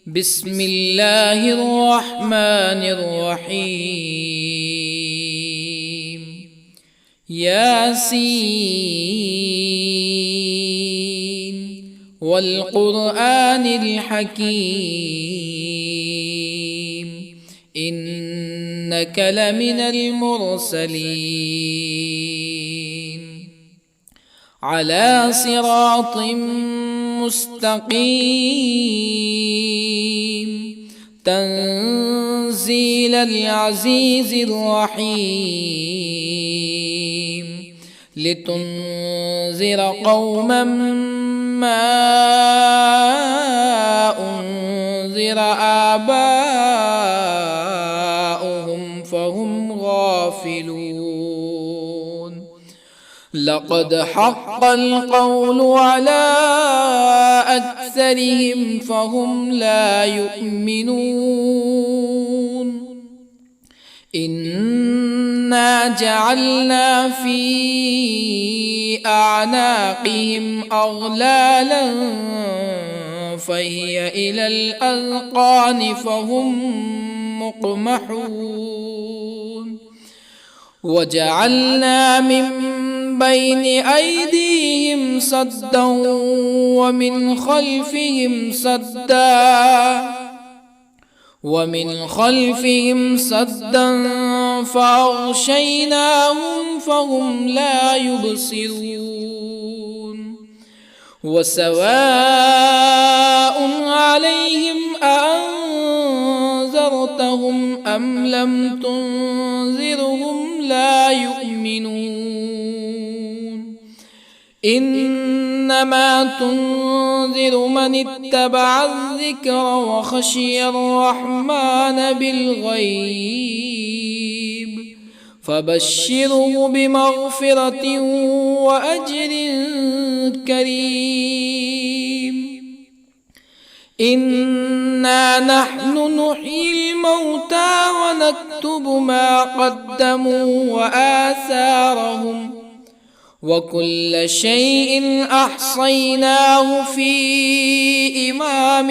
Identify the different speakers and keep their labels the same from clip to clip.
Speaker 1: بسم الله الرحمن الرحيم. ياسين والقرآن الحكيم إنك لمن المرسلين على صراط مستقيم تنزيل العزيز الرحيم لتنذر قوما ما أنذر آباؤهم فهم غافلون. لقد حق القول على أكثرهم فهم لا يؤمنون. إنا جعلنا في أعناقهم أغلالا فهي إلى الأذقان فهم مقمحون. وجعلنا من بين أيديهم سدا ومن خلفهم سدا فأغشيناهم فهم لا يبصرون. وسواء عليهم أأنذرتهم أم لم تنذرهم لا يؤمنون. إنما تنذر من اتبع الذكر وخشي الرحمن بالغيب فبشره بمغفرة وأجر كريم. إنا نحن نحيي الموتى ونكتب ما قدموا وآثارهم وكل شيء أحصيناه في إمام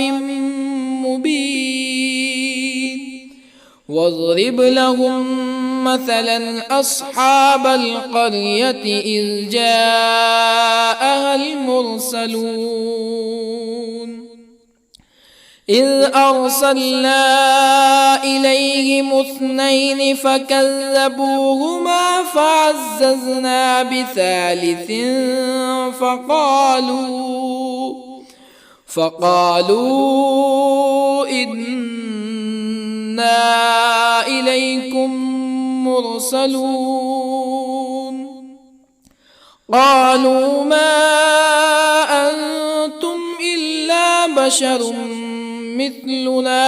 Speaker 1: مبين. واضرب لهم مثلا أصحاب القرية إذ جاءها المرسلون إذ أرسلنا إليهم اثنين فكذبوهما فعززنا بثالث فقالوا إنا إليكم مرسلون. قالوا ما أنتم إلا بشر مثلنا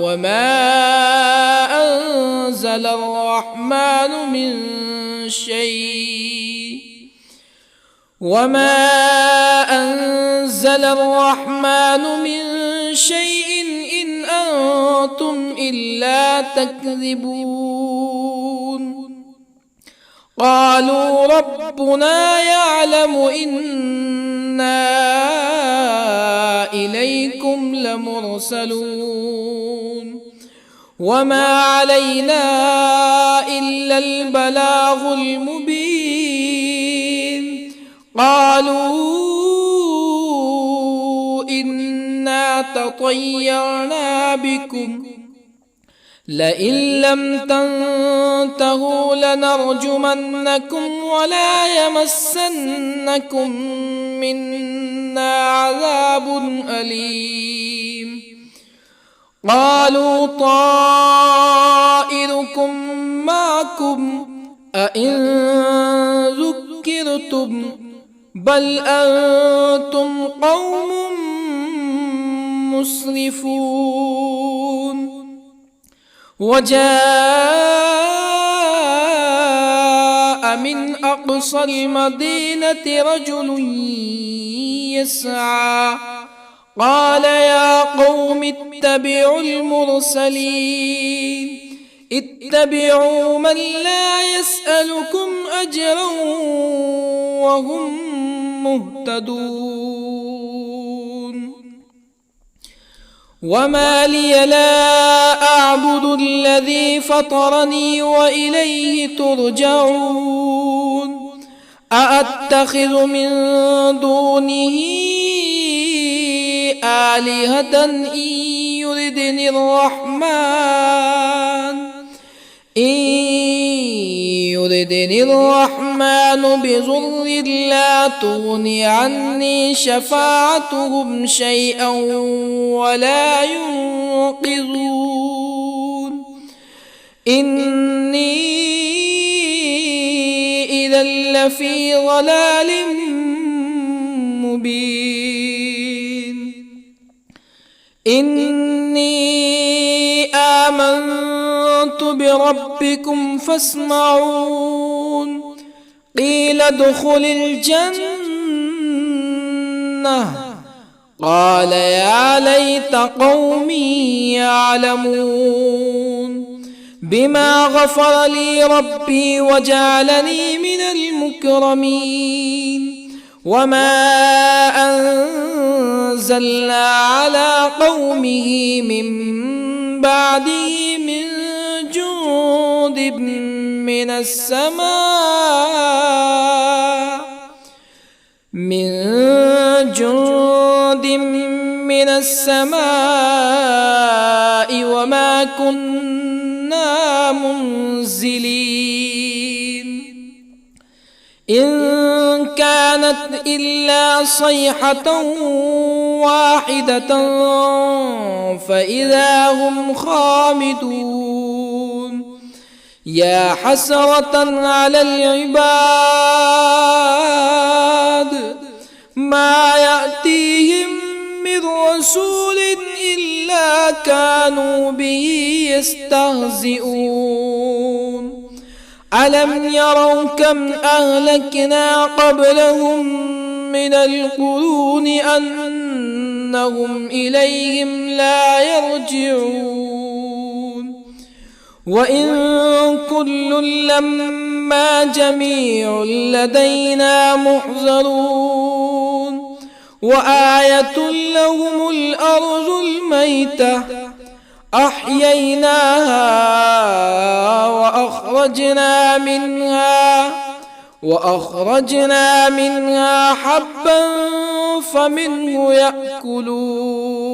Speaker 1: وما أنزل الرحمن من شيء إن أنتم إلا تكذبون. قالوا ربنا يعلم إنا إليكم لمرسلون وما علينا إلا البلاغ المبين. قالوا إنا تطيرنا بكم لئن لم تنتهوا لنرجمنكم ولا يمسنكم منا عذاب أليم. قالوا طائركم معكم أئن ذكرتم بل أنتم قوم مسرفون. وجاء من أقصى المدينة رجل يسعى قال يا قوم اتبعوا المرسلين اتبعوا من لا يسألكم أجرا وهم مهتدون. وما لي لا أعبد الذي فطرني وإليه ترجعون أأتخذ من دونه آلهة يردني الرحمن بضر لا تغني عني شفاعتهم شيئا ولا ينقذون إني إذا لفي ضلال مبين إني آمنت بربكم فاسمعون قيل ادخل الجنة قال يا ليت قومي يعلمون بما غفر لي ربي وجعلني من المكرمين وما أنزلنا على قومه من بعده من جند من السماء وما كنا منزلين إن كانت إلا صيحة واحدة فإذا هم خامدون يا حسرة على العباد ما يأتيهم من رسول إلا كانوا به يستهزئون ألم يروا كم أهلكنا قبلهم من القرون أنهم إليهم لا يرجعون وإن كل لما جميع لدينا محضرون وآية لهم الأرض الميتة أحييناها وأخرجنا منها حبا فمنه يأكلون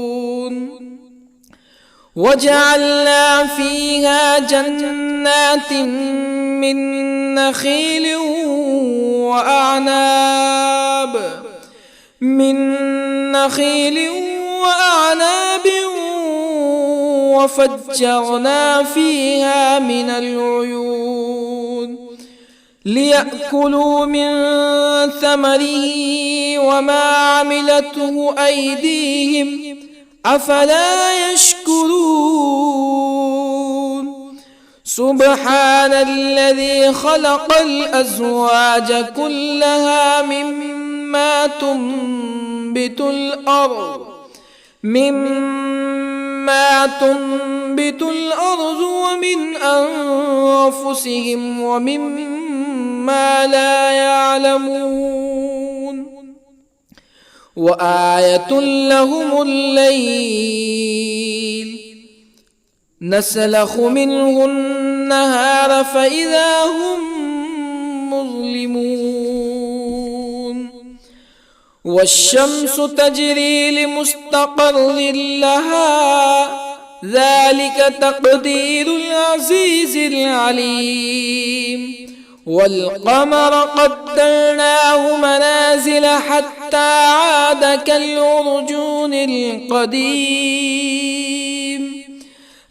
Speaker 1: وجعلنا فيها جنات من نخيل وأعناب وفجرنا فيها من العيون ليأكلوا من ثمره وما عملته أيديهم أفلا يشكرون سبحان الذي خلق الأزواج كلها مما تنبت الأرض ومن أنفسهم ومما لا يعلمون وآية لهم الليل نسلخ منه النهار فإذا هم مظلمون والشمس تجري لمستقر لها ذلك تقدير العزيز العليم والقمر قدرناه منازل حتى عاد كالعرجون القديم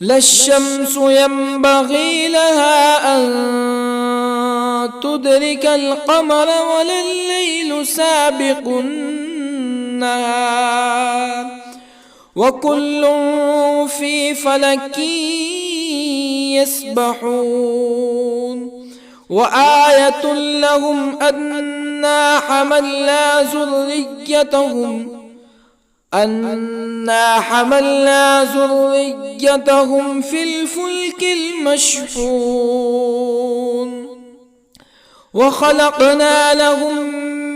Speaker 1: لا الشمس ينبغي لها أن تدرك القمر ولا الليل سابق النهار وكل في فلك يسبحون وآية لهم أنا حملنا ذريتهم في الفلك المشحون وخلقنا لهم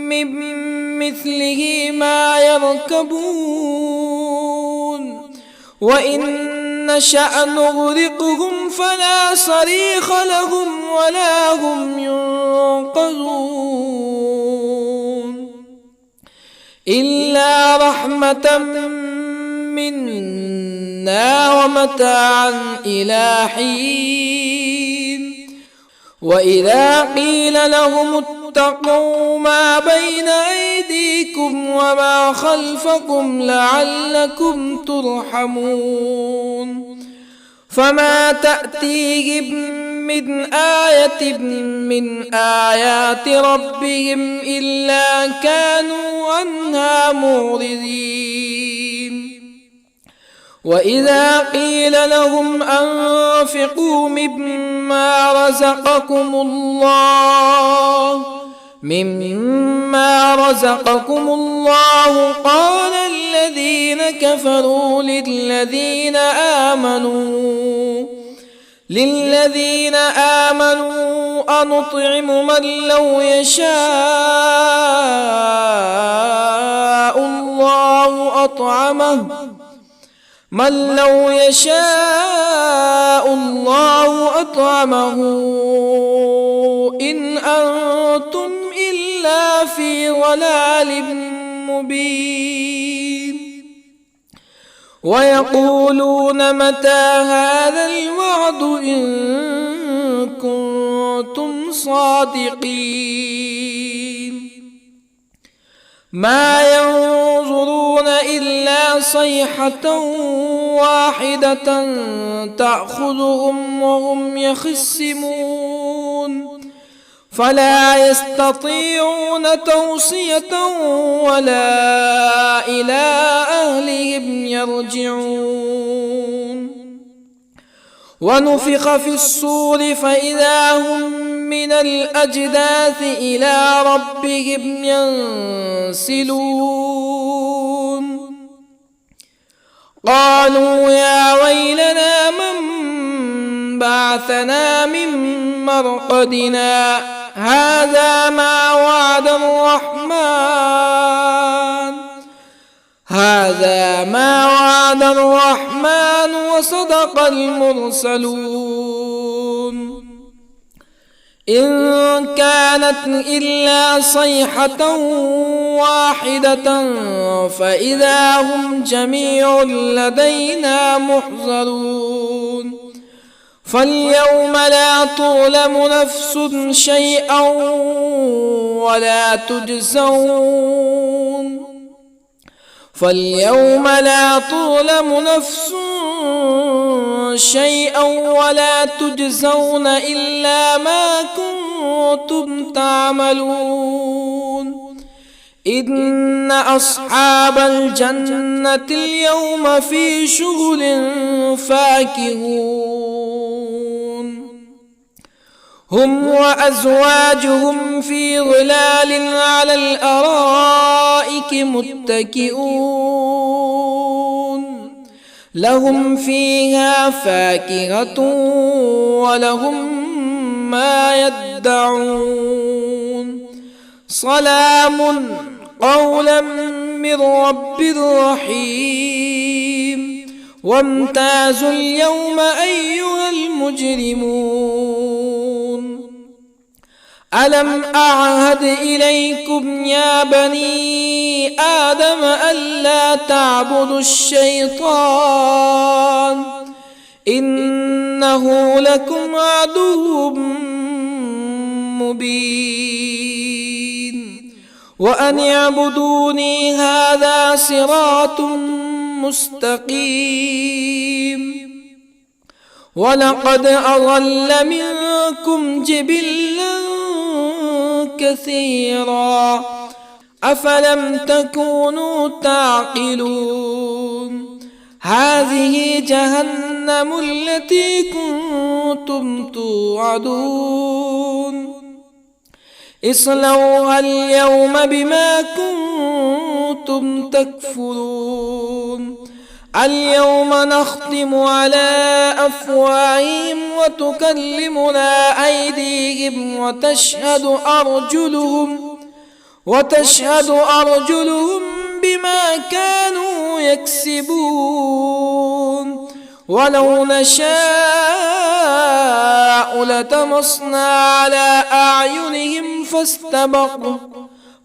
Speaker 1: من مثله ما يركبون وإن نشأ نغرقهم فلا صريخ لهم ولا هم ينقذون إلا رحمة منا ومتاعا إلى حين وإذا قيل لهم اتقوا ما بين أيديكم وما خلفكم لعلكم ترحمون فما تأتيهم من آية من آيات ربهم إلا كانوا عنها معرضين وإذا قيل لهم أنفقوا مما رزقكم الله قال الذين كفروا للذين آمنوا أنطعم من لو يشاء الله أطعمه إن أنتم إلا في ضلال مبين ويقولون متى هذا الوعد إن كنتم صادقين ما ينظرون إلا صيحة واحدة تأخذهم وهم يخصمون فلا يستطيعون توصية ولا إلى أهلهم يرجعون ونفخ في الصور فإذا هم من الأجداث إلى ربهم ينسلون قالوا يا ويلنا من بعثنا من مرقدنا هذا ما وعد الرحمن وصدق المرسلون إن كانت إلا صيحة واحدة فإذا هم جميع لدينا محضرون فاليوم لا تظلم نفس شيئا ولا تجزون إلا ما كنتم تعملون إن أصحاب الجنة اليوم في شغل فاكهون هم وأزواجهم في ظلال على الأرائك متكئون لهم فيها فاكهة ولهم ما يدعون سلام قولا من رب رحيم وامتازوا اليوم أيها المجرمون ألم أعهد إليكم يا بني آدم ألا تعبدوا الشيطان إنه لكم عدو مبين وأن اعبدوني هذا صراط مستقيم ولقد أضل منكم جبلا كثيرا أفلم تكونوا تعقلون هذه جهنم التي كنتم توعدون اصلوها اليوم بما كنتم تكفرون اليوم نختم على أفواههم وتكلمنا أيديهم وتشهد أرجلهم بما كانوا يكسبون ولو نشاء لطمسنا على أعينهم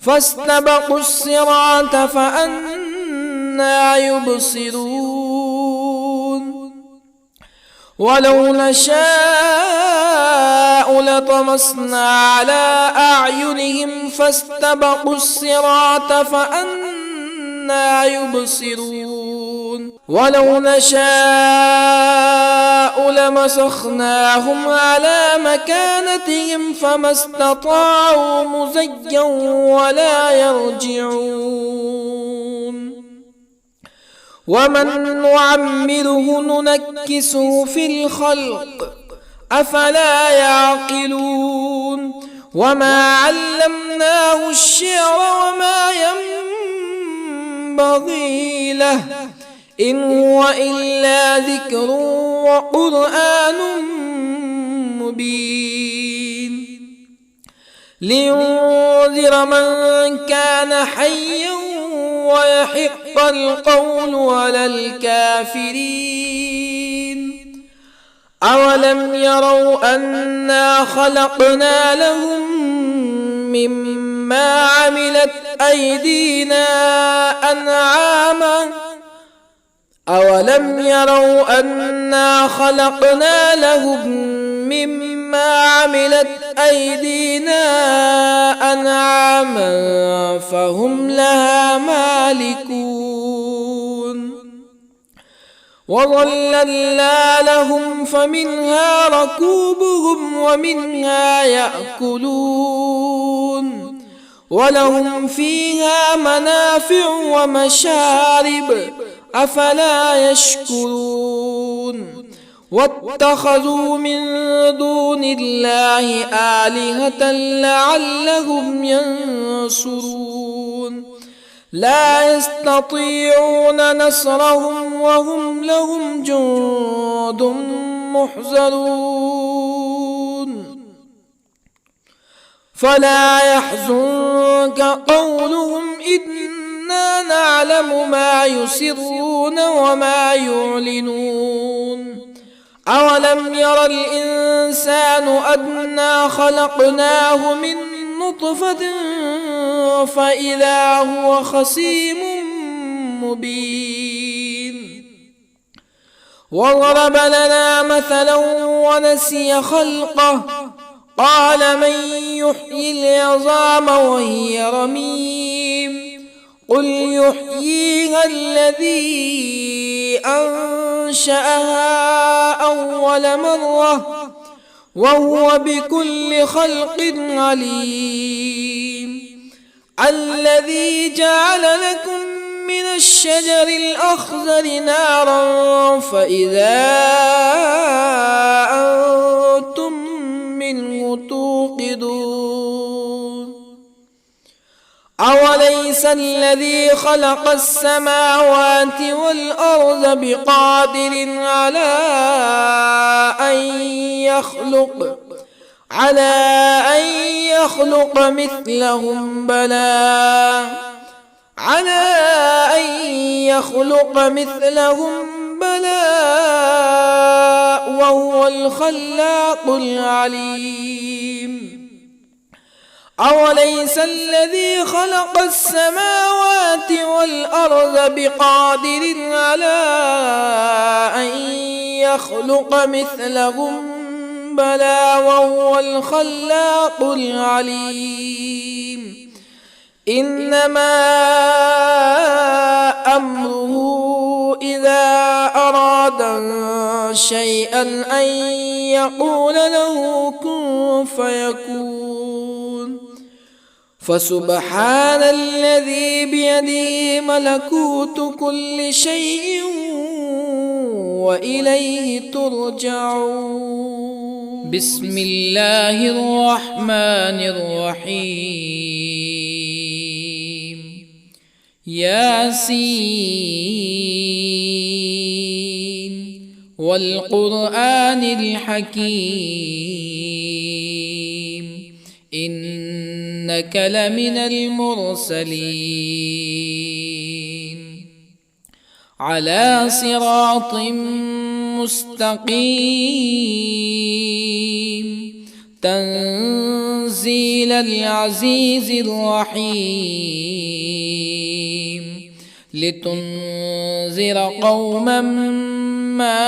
Speaker 1: فاستبقوا الصراط فأنى يبصرون ولو نشاء لطمسنا على أعينهم فاستبقوا الصراط فأنى يبصرون ولو نشاء لمسخناهم على مكانتهم فما استطاعوا مزيا ولا يرجعون ومن نعمره ننكسه في الخلق أفلا يعقلون وما علمناه الشعر وما ينبغي له إن هو إلا ذكر وقرآن مبين لينذر من كان حيا ويحق القول على الكافرين أولم يروا أنا خلقنا لهم مما عملت أيدينا أنعاما أولم يروا أنا خلقنا لهم مما عملت أيدينا أنعاما فهم لها مالكون وظللنا لهم فمنها ركوبهم ومنها يأكلون ولهم فيها منافع ومشارب أفلا يشكرون واتخذوا من دون الله آلهة لعلهم ينصرون لا يستطيعون نصرهم وهم لهم جند محضرون فلا يحزنك قولهم إنا نعلم ما يسرون وما يعلنون أولم ير الإنسان أنا خلقناه من نطفة فإذا هو خصيم مبين وضرب لنا مثلا ونسي خلقه قال من يحيي العظام وهي رميم قل يحييها الذي أنشأها أول مرة وهو بكل خلق عليم الذي جعل لكم من الشجر الأخضر نارا فإذا أنتم منه توقدون أوليس الذي خلق السماوات والأرض بقادر على أن يخلق مثلهم بلى وهو الخلاق العليم أوليس الذي خلق السماوات والأرض بقادر على أن يخلق مثلهم بلى وهو الخلاق العليم إنما أمره إذا أراد شيئا أن يقول له كن فيكون فسبحان الذي بيده ملكوت كل شيء وإليه ترجعون بسم الله الرحمن الرحيم ياسين والقرآن الحكيم إنك لمن المرسلين على صراط مستقيم تنزيل العزيز الرحيم لتنذر قوما ما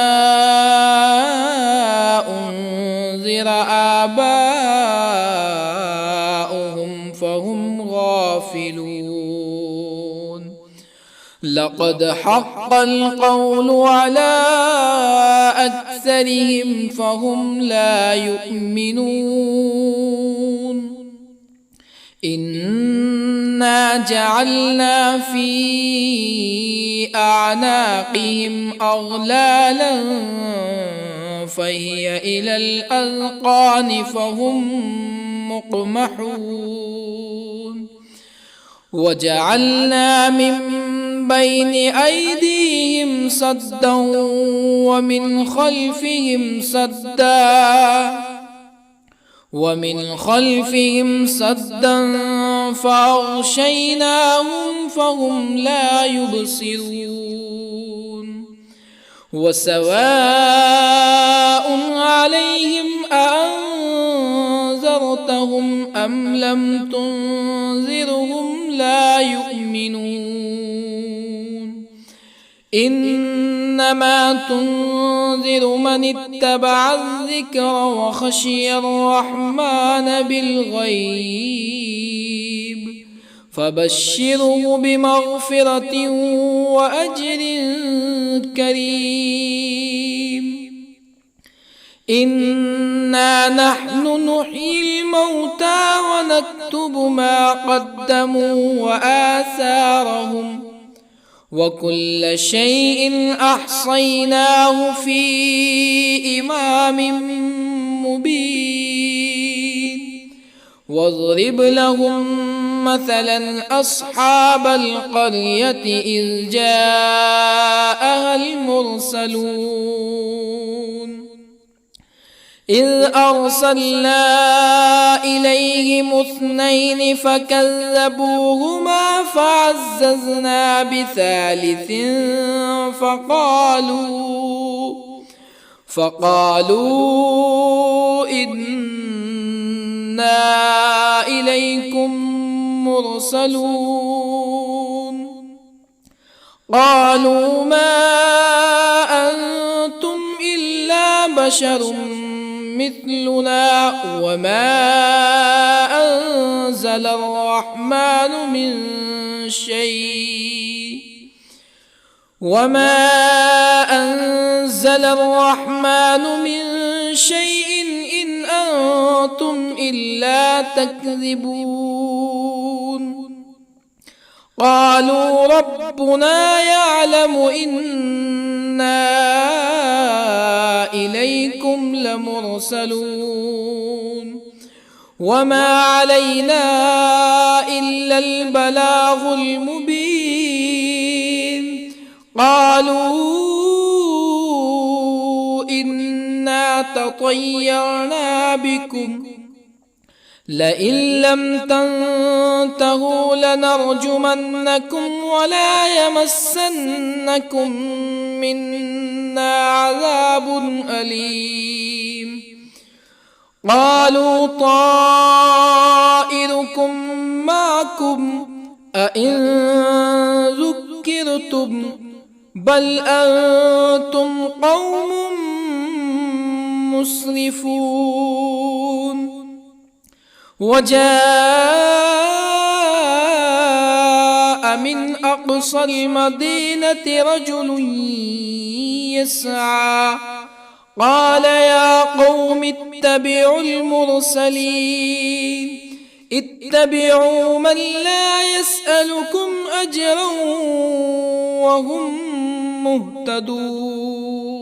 Speaker 1: أنذر آباؤهم فهم غافلون لقد حق القول على أكثرهم فهم لا يؤمنون إنا جعلنا في أعناقهم أغلالا فهي إلى الأذقان فهم مقمحون وجعلنا من بين أيديهم سدا ومن خلفهم سدا فأغشيناهم فهم لا يبصرون وسواء عليهم أأنذرتهم أم لم تنذرهم لا يؤمنون إنما تنذر من اتبع الذكر وخشي الرحمن بالغيب فبشره بمغفرة وأجر كريم إنا نحن نحيي الموتى ونكتب ما قدموا وآثارهم وكل شيء أحصيناه في إمام مبين واضرب لهم مثلا أصحاب القرية إذ جاءها المرسلون إذ أرسلنا إليهم 2 فكذبوهما فعززنا بثالث فقالوا إنا إليكم مرسلون قالوا ما أنتم إلا بشر مثلنا وما أنزل الرحمن من شيء إن أنتم إلا تكذبون قالوا ربنا يعلم إنا إليكم لمرسلون وما علينا إلا البلاغ المبين قالوا إنا تطيرنا بكم لئن لم تنتهوا لنرجمنكم ولا يمسنكم منا عذاب أليم قالوا طائركم معكم أئن ذكرتم بل أنتم قوم مسرفون وجاء من أقصى المدينة رجل يسعى قال يا قوم اتبعوا المرسلين اتبعوا من لا يسألكم أجرا وهم مهتدون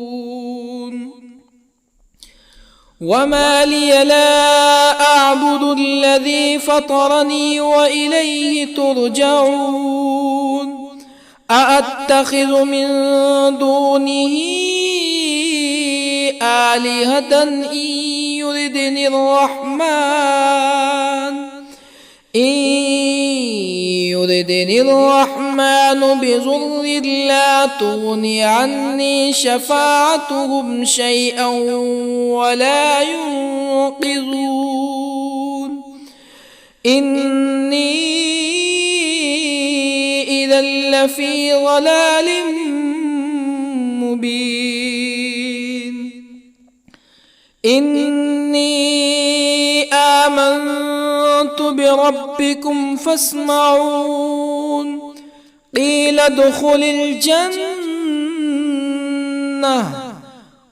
Speaker 1: وما لي لا أعبد الذي فطرني وإليه ترجعون أأتخذ من دونه آلهة إن يردني الرحمن الرحمن بضر لا تغني عني شفاعتهم شيئا ولا ينقذون إني إذا لفي ضلال مبين إني آمنت بربكم فاسمعون قيل ادخل الجنة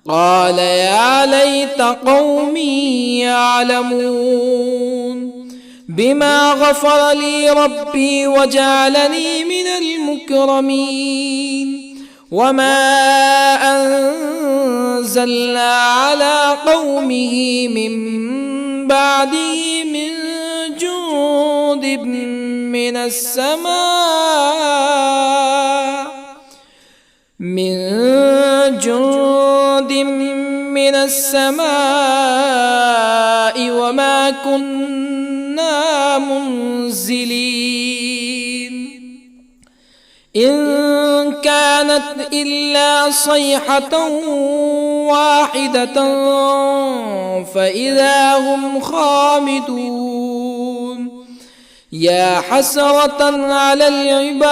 Speaker 1: قال يا ليت قومي يعلمون بما غفر لي ربي وجعلني من المكرمين وما أنزلنا على قومه من بعده من جند من السماء وما كنا منزلين إن كانت إلا صيحة واحدة فإذا هم خامدون يا حسرة على العباد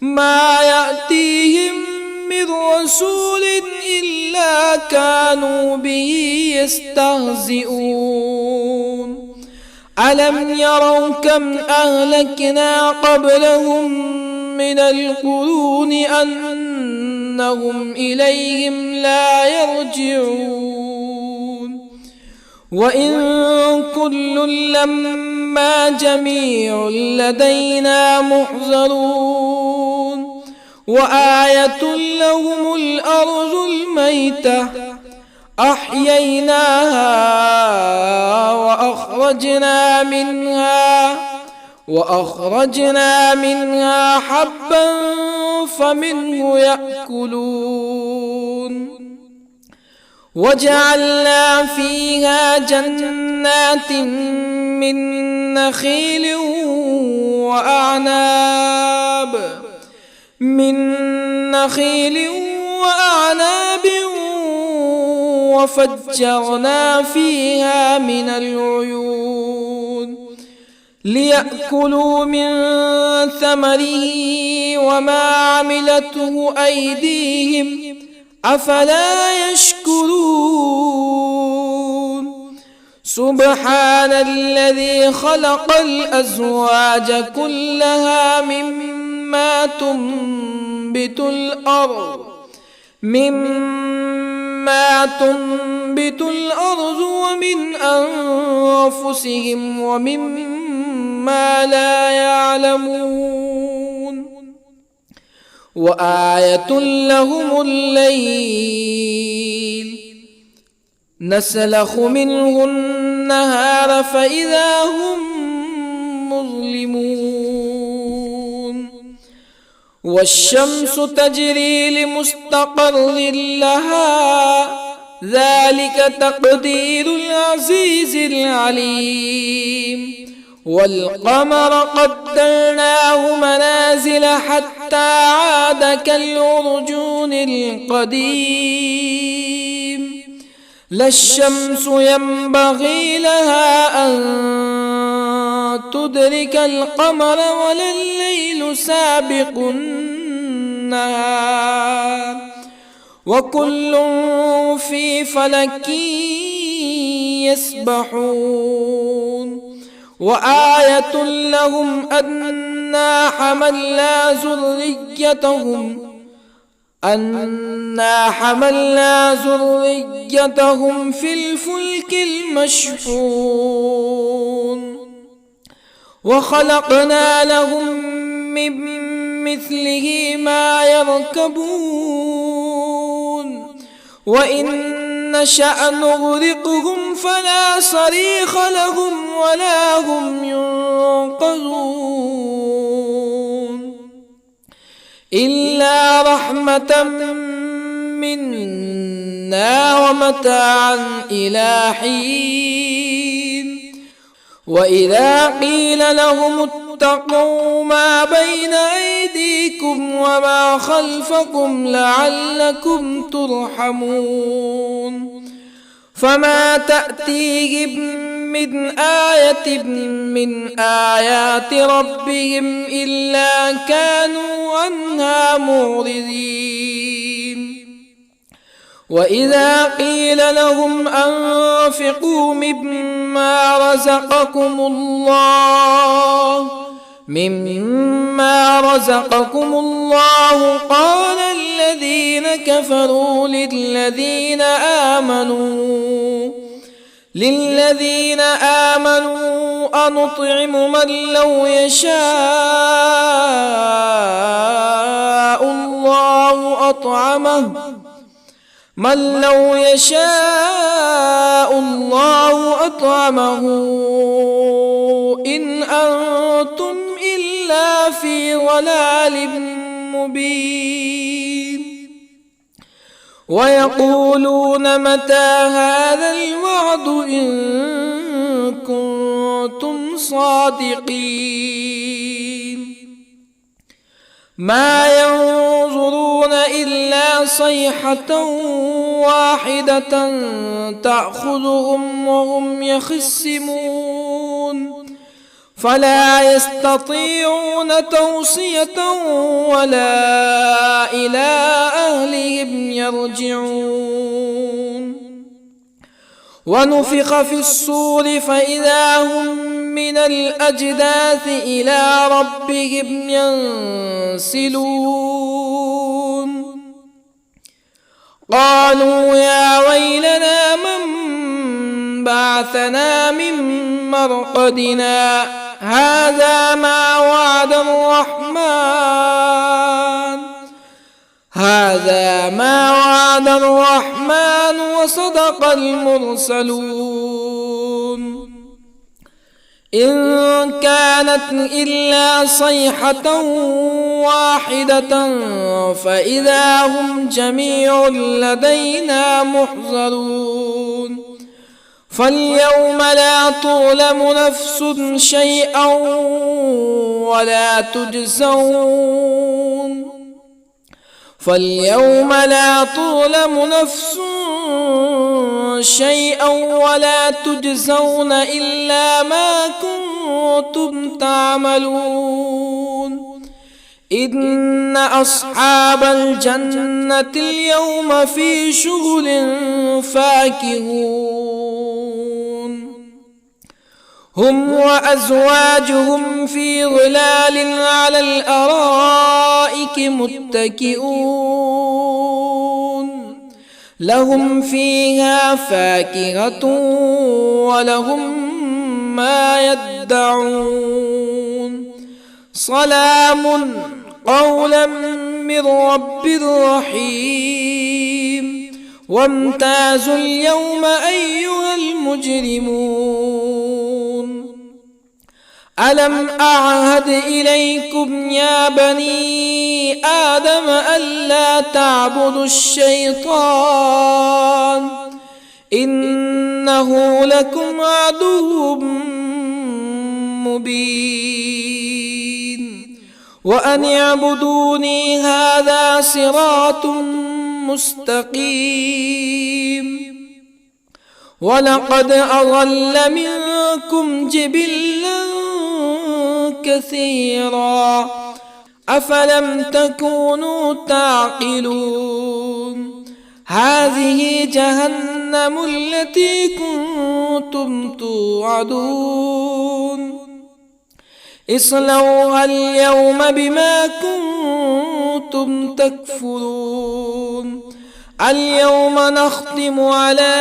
Speaker 1: ما يأتيهم من رسول إلا كانوا به يستهزئون ألم يروا كم أهلكنا قبلهم من القرون أنهم إليهم لا يرجعون وإن كل لما جميع لدينا محضرون وآية لهم الأرض الميتة أحييناها وأخرجنا منها حبا فمنه يأكلون وجعلنا فيها جنات من نخيل وأعناب وفجرنا فيها من العيون ليأكلوا من ثمره وما عملته أيديهم أفلا يشكرون سبحان الذي خلق الأزواج كلها مما تنبت الأرض ومن أنفسهم ومما لا يعلمون وآية لهم الليل نسلخ منه النهار فإذا هم مظلمون والشمس تجري لمستقر لها ذلك تقدير العزيز العليم والقمر قدرناه منازل حتى عاد كالعرجون القديم لا الشمس ينبغي لها أن تدرك القمر ولا الليل سابق النهار وكل في فلك يسبحون وآية لهم أنا حملنا ذريتهم في الفلك المشحون وخلقنا لهم من مثله ما يركبون وإن نشأ نغرقهم فلا صريخ لهم ولا هم ينقذون إلا رحمة منا ومتاعا إلى حين وإذا قيل لهم اتقوا ما بين أيديكم وما خلفكم لعلكم ترحمون فما تأتيهم من آية من آيات ربهم إلا كانوا عنها معرضين وإذا قيل لهم أنفقوا مما رزقكم الله قال الذين كفروا للذين آمنوا أنطعم من لو يشاء الله أطعمه إن أنتم إلا في ضلال مبين ويقولون متى هذا الوعد إن كنتم صادقين ما ينظرون إلا صيحة واحدة تأخذهم وهم يخصمون فلا يستطيعون توصية ولا إلى أهلهم يرجعون ونفخ في الصور فإذا هم من الأجداث إلى ربهم ينسلون قالوا يا ويلنا من بعثنا من مرقدنا هذا ما وعد الرحمن وصدق المرسلون إن كانت إلا صيحة واحدة فإذا هم جميع لدينا محضرون فاليوم لا تظلم نفس شيئا ولا تجزون إلا ما كنتم تعملون إن أصحاب الجنة اليوم في شغل فاكهون هم وأزواجهم في ظلال على الأرائك متكئون لهم فيها فاكهة ولهم ما يدعون سلام قولا من رب رحيم وامتازوا اليوم أيها المجرمون ألم أعهد إليكم يا بني آدم ألا تعبدوا الشيطان إنه لكم عدو مبين وأن اعبدوني هذا صراط مستقيم ولقد أضل منكم جبلا كثيرا أفلم تكونوا تعقلون هذه جهنم التي كنتم توعدون اصلوها اليوم بما كنتم تكفرون اليوم نختم على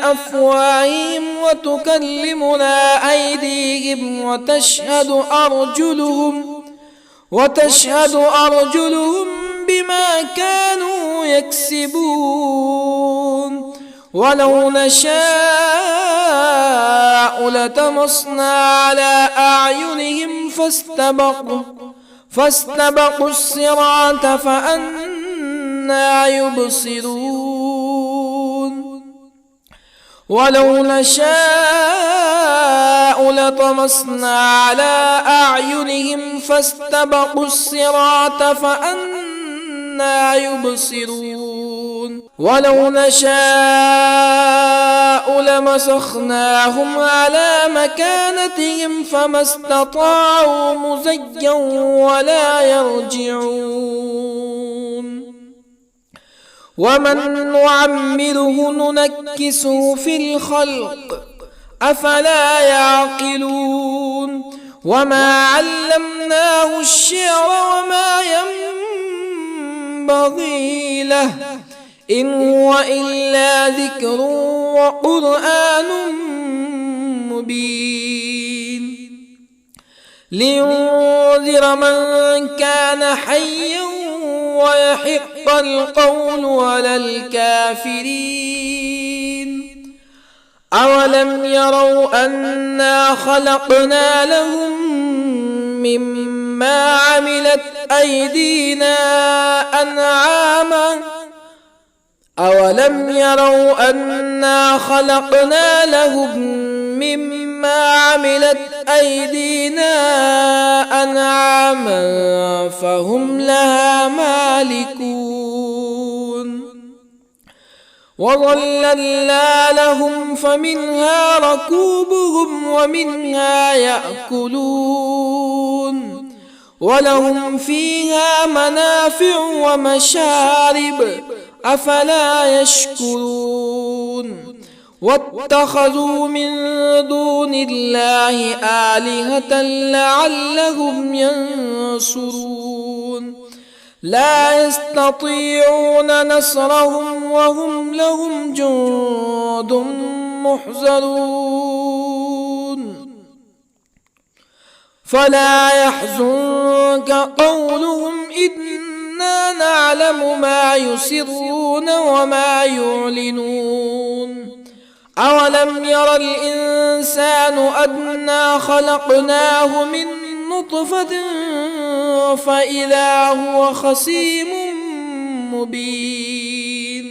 Speaker 1: أفواههم وتكلمنا أيديهم وتشهد أرجلهم بما كانوا يكسبون ولو نشاء لطمسنا على أعينهم فاستبقوا الصراط فأنى يبصرون ولو نشاء لطمسنا على أعينهم فاستبقوا الصراط فأنى يبصرون ولو نشاء لمسخناهم على مكانتهم فما استطاعوا مزيا ولا يرجعون ومن نعمره ننكسه في الخلق أفلا يعقلون وما علمناه الشعر وما ينبغي له إن هو إلا ذكر وقرآن مبين لينذر من كان حيا ويحق القول على الكافرين أولم يروا أنا خلقنا لهم مما عملت أيدينا أنعاما أولم يروا أنا خلقنا لهم مما عملت أيدينا أنعاما فهم لها مالكون وظللنا لهم فمنها ركوبهم ومنها يأكلون ولهم فيها منافع ومشارب أفلا يشكرون واتخذوا من دون الله آلهة لعلهم ينصرون لا يستطيعون نصرهم وهم لهم جند محضرون فلا يحزنك قولهم إنا نعلم ما يسرون وما يعلنون أولم ير الإنسان أنا خلقناه من نطفة فإذا هو خصيم مبين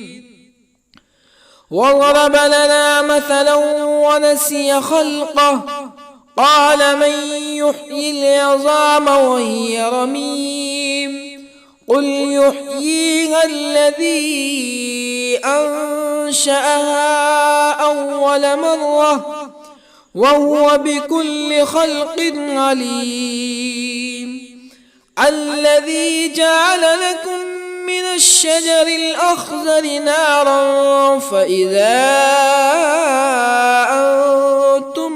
Speaker 1: وضرب لنا مثلا ونسي خلقه قال من يحيي العظام وهي رميم قل يحييها الذي أنشأها أول مرة وهو بكل خلق عليم الذي جعل لكم من الشجر الأخضر نارا فإذا أنتم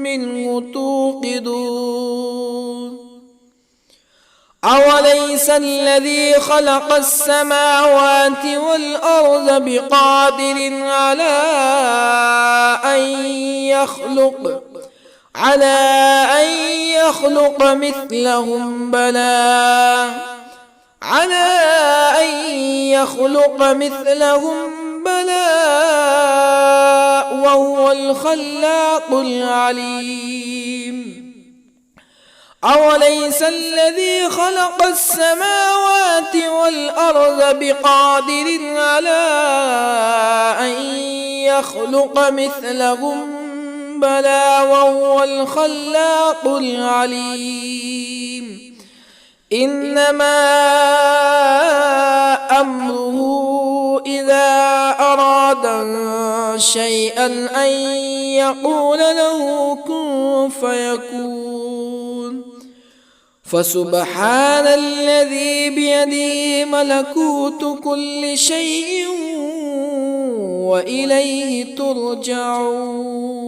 Speaker 1: منه توقدون أوليس الذي خلق السماوات والأرض بقادر على أن يخلق مثلهم بلى وهو الخلاق العليم أوليس الذي خلق السماوات والأرض بقادر على أن يخلق مثلهم بلى وهو الخلاق العليم إنما أمره إذا أراد شيئا أن يقول له كن فيكون فسبحان الذي بيده ملكوت كل شيء وإليه ترجعون